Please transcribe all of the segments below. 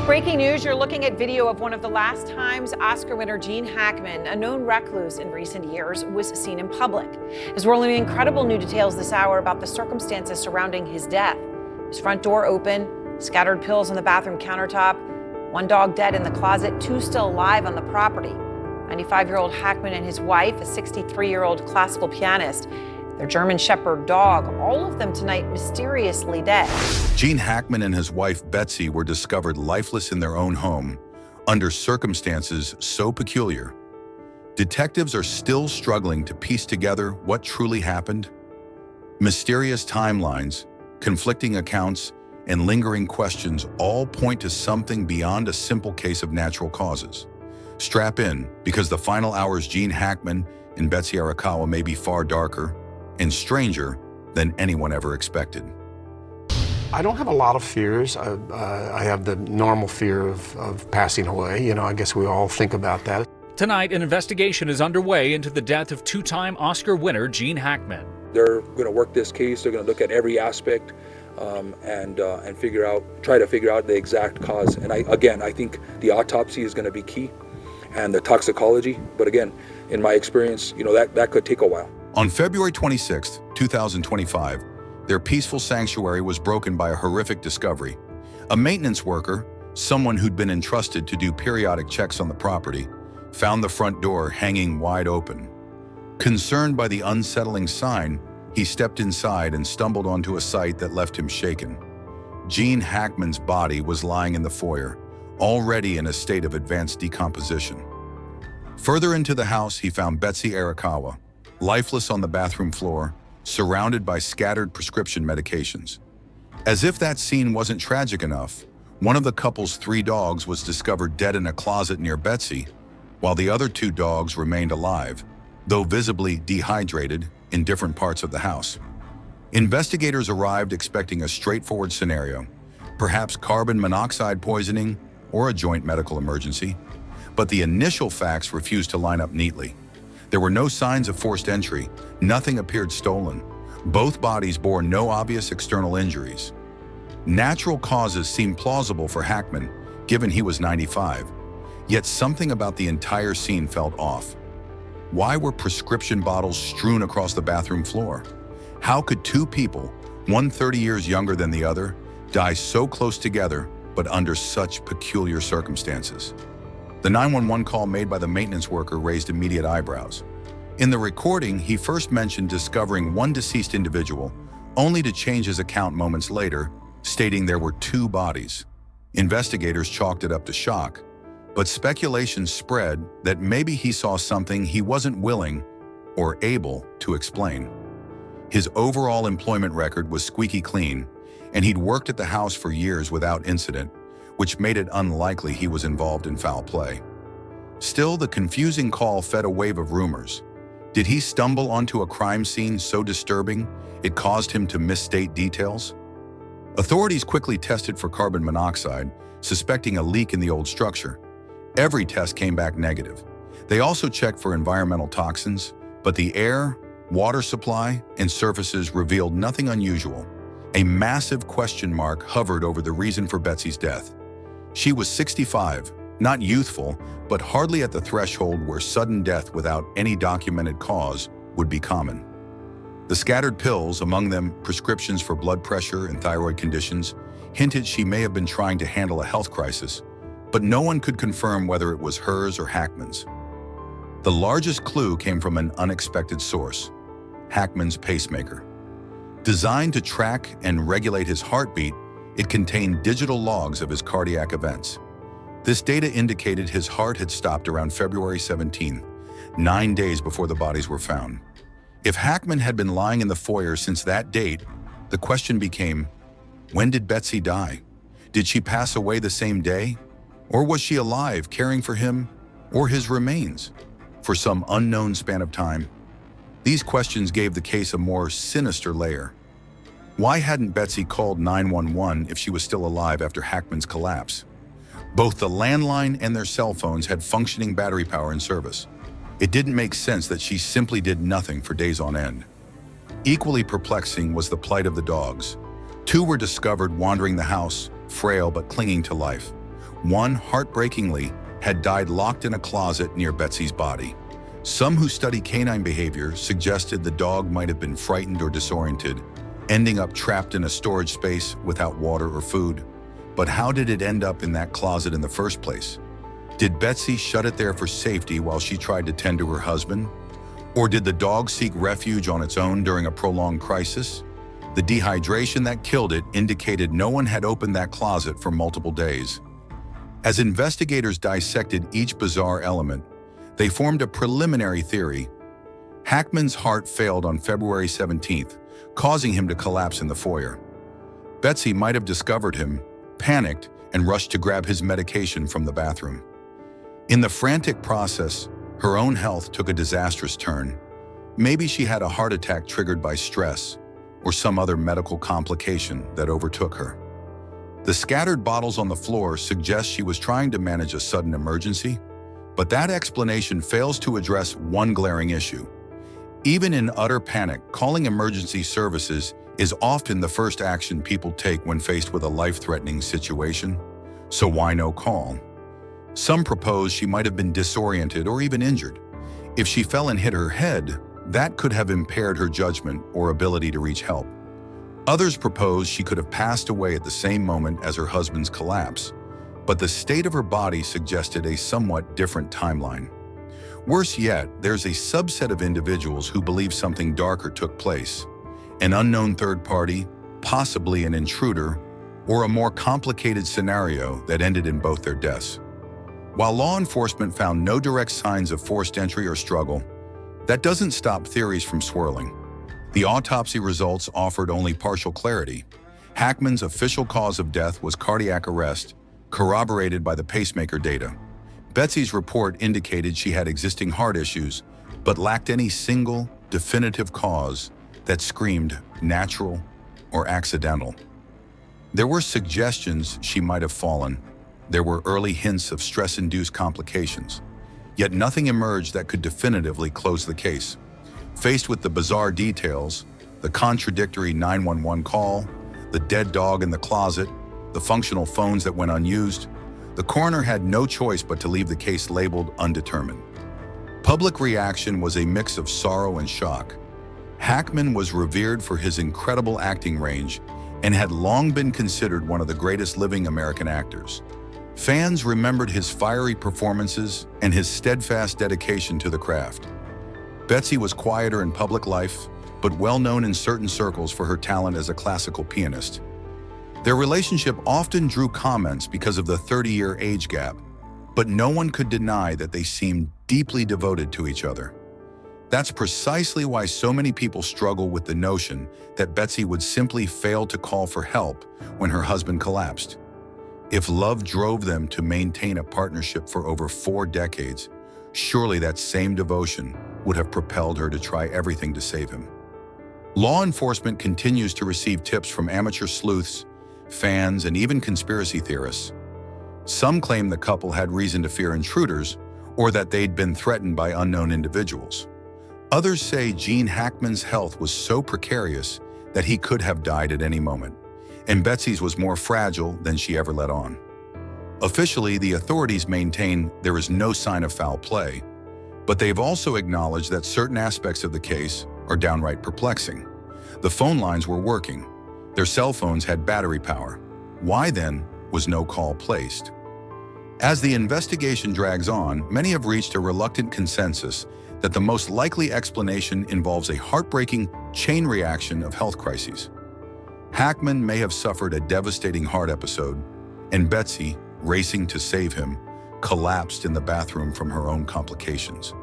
Breaking news, you're looking at video of one of the last times Oscar winner Gene Hackman, a known recluse in recent years, was seen in public. As we're learning incredible new details this hour about the circumstances surrounding his death. His front door open, scattered pills on the bathroom countertop, one dog dead in the closet, two still alive on the property. 95-year-old Hackman and his wife, a 63-year-old classical pianist, their German Shepherd dog, all of them tonight mysteriously dead. Gene Hackman and his wife Betsy were discovered lifeless in their own home under circumstances so peculiar. Detectives are still struggling to piece together what truly happened. Mysterious timelines, conflicting accounts, and lingering questions all point to something beyond a simple case of natural causes. Strap in, because the final hours Gene Hackman and Betsy Arakawa may be far darker and stranger than anyone ever expected. I don't have a lot of fears. I have the normal fear of passing away. You know, I guess we all think about that. Tonight, an investigation is underway into the death of two-time Oscar winner Gene Hackman. They're going to work this case. They're going to look at every aspect and try to figure out the exact cause. And I think the autopsy is going to be key, and the toxicology. But again, in my experience, that could take a while. On February 26, 2025, their peaceful sanctuary was broken by a horrific discovery. A maintenance worker, someone who'd been entrusted to do periodic checks on the property, found the front door hanging wide open. Concerned by the unsettling sign, he stepped inside and stumbled onto a sight that left him shaken. Gene Hackman's body was lying in the foyer, already in a state of advanced decomposition. Further into the house, he found Betsy Arakawa, lifeless on the bathroom floor, surrounded by scattered prescription medications. As if that scene wasn't tragic enough, one of the couple's 3 dogs was discovered dead in a closet near Betsy, while the other 2 dogs remained alive, though visibly dehydrated in different parts of the house. Investigators arrived expecting a straightforward scenario, perhaps carbon monoxide poisoning or a joint medical emergency, but the initial facts refused to line up neatly. There were no signs of forced entry, nothing appeared stolen. Both bodies bore no obvious external injuries. Natural causes seemed plausible for Hackman, given he was 95, yet something about the entire scene felt off. Why were prescription bottles strewn across the bathroom floor? How could 2 people, one 30 years younger than the other, die so close together but under such peculiar circumstances? The 911 call made by the maintenance worker raised immediate eyebrows. In the recording, he first mentioned discovering one deceased individual, only to change his account moments later, stating there were 2 bodies. Investigators chalked it up to shock, but speculation spread that maybe he saw something he wasn't willing or able to explain. His overall employment record was squeaky clean, and he'd worked at the house for years without incident, which made it unlikely he was involved in foul play. Still, the confusing call fed a wave of rumors. Did he stumble onto a crime scene so disturbing it caused him to misstate details? Authorities quickly tested for carbon monoxide, suspecting a leak in the old structure. Every test came back negative. They also checked for environmental toxins, but the air, water supply, and surfaces revealed nothing unusual. A massive question mark hovered over the reason for Betsy's death. She was 65, not youthful, but hardly at the threshold where sudden death without any documented cause would be common. The scattered pills, among them prescriptions for blood pressure and thyroid conditions, hinted she may have been trying to handle a health crisis, but no one could confirm whether it was hers or Hackman's. The largest clue came from an unexpected source: Hackman's pacemaker. Designed to track and regulate his heartbeat, it contained digital logs of his cardiac events. This data indicated his heart had stopped around February 17, 9 days before the bodies were found. If Hackman had been lying in the foyer since that date, the question became, when did Betsy die? Did she pass away the same day? Or was she alive, caring for him or his remains for some unknown span of time? These questions gave the case a more sinister layer. Why hadn't Betsy called 911 if she was still alive after Hackman's collapse? Both the landline and their cell phones had functioning battery power and service. It didn't make sense that she simply did nothing for days on end. Equally perplexing was the plight of the dogs. 2 were discovered wandering the house, frail but clinging to life. One, heartbreakingly, had died locked in a closet near Betsy's body. Some who study canine behavior suggested the dog might have been frightened or disoriented, ending up trapped in a storage space without water or food. But how did it end up in that closet in the first place? Did Betsy shut it there for safety while she tried to tend to her husband? Or did the dog seek refuge on its own during a prolonged crisis? The dehydration that killed it indicated no one had opened that closet for multiple days. As investigators dissected each bizarre element, they formed a preliminary theory. Hackman's heart failed on February 17th, causing him to collapse in the foyer. Betsy might have discovered him, panicked, and rushed to grab his medication from the bathroom. In the frantic process, her own health took a disastrous turn. Maybe she had a heart attack triggered by stress or some other medical complication that overtook her. The scattered bottles on the floor suggest she was trying to manage a sudden emergency, but that explanation fails to address one glaring issue. Even in utter panic, calling emergency services is often the first action people take when faced with a life-threatening situation. So why no call? Some propose she might have been disoriented or even injured. If she fell and hit her head, that could have impaired her judgment or ability to reach help. Others propose she could have passed away at the same moment as her husband's collapse, but the state of her body suggested a somewhat different timeline. Worse yet, there's a subset of individuals who believe something darker took place. An unknown third party, possibly an intruder, or a more complicated scenario that ended in both their deaths. While law enforcement found no direct signs of forced entry or struggle, that doesn't stop theories from swirling. The autopsy results offered only partial clarity. Hackman's official cause of death was cardiac arrest, corroborated by the pacemaker data. Betsy's report indicated she had existing heart issues, but lacked any single, definitive cause that screamed natural or accidental. There were suggestions she might have fallen. There were early hints of stress-induced complications, yet nothing emerged that could definitively close the case. Faced with the bizarre details, the contradictory 911 call, the dead dog in the closet, the functional phones that went unused, the coroner had no choice but to leave the case labeled undetermined. Public reaction was a mix of sorrow and shock. Hackman was revered for his incredible acting range and had long been considered one of the greatest living American actors. Fans remembered his fiery performances and his steadfast dedication to the craft. Betsy was quieter in public life, but well known in certain circles for her talent as a classical pianist. Their relationship often drew comments because of the 30-year age gap, but no one could deny that they seemed deeply devoted to each other. That's precisely why so many people struggle with the notion that Betsy would simply fail to call for help when her husband collapsed. If love drove them to maintain a partnership for over 4 decades, surely that same devotion would have propelled her to try everything to save him. Law enforcement continues to receive tips from amateur sleuths, fans, and even conspiracy theorists. Some claim the couple had reason to fear intruders or that they'd been threatened by unknown individuals. Others say Gene Hackman's health was so precarious that he could have died at any moment, and Betsy's was more fragile than she ever let on. Officially, the authorities maintain there is no sign of foul play, but they've also acknowledged that certain aspects of the case are downright perplexing. The phone lines were working. Their cell phones had battery power. Why then was no call placed? As the investigation drags on, many have reached a reluctant consensus that the most likely explanation involves a heartbreaking chain reaction of health crises. Hackman may have suffered a devastating heart episode, and Betsy, racing to save him, collapsed in the bathroom from her own complications.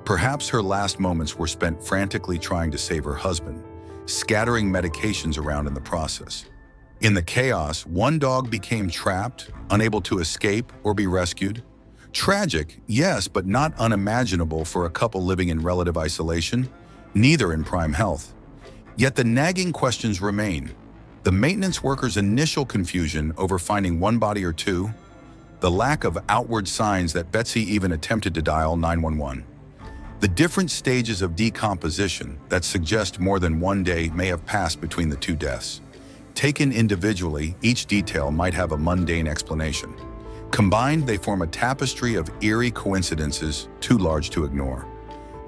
Perhaps her last moments were spent frantically trying to save her husband, scattering medications around in the process. In the chaos, one dog became trapped, unable to escape or be rescued. Tragic, yes, but not unimaginable for a couple living in relative isolation, neither in prime health. Yet the nagging questions remain. The maintenance worker's initial confusion over finding one body or two, the lack of outward signs that Betsy even attempted to dial 911. The different stages of decomposition that suggest more than one day may have passed between the two deaths. Taken individually, each detail might have a mundane explanation. Combined, they form a tapestry of eerie coincidences too large to ignore.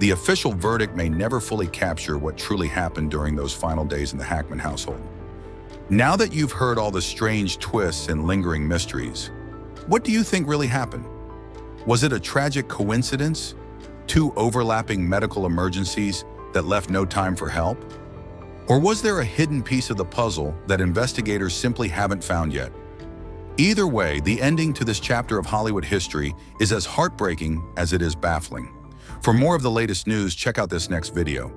The official verdict may never fully capture what truly happened during those final days in the Hackman household. Now that you've heard all the strange twists and lingering mysteries, what do you think really happened? Was it a tragic coincidence? Two overlapping medical emergencies that left no time for help? Or was there a hidden piece of the puzzle that investigators simply haven't found yet? Either way, the ending to this chapter of Hollywood history is as heartbreaking as it is baffling. For more of the latest news, check out this next video.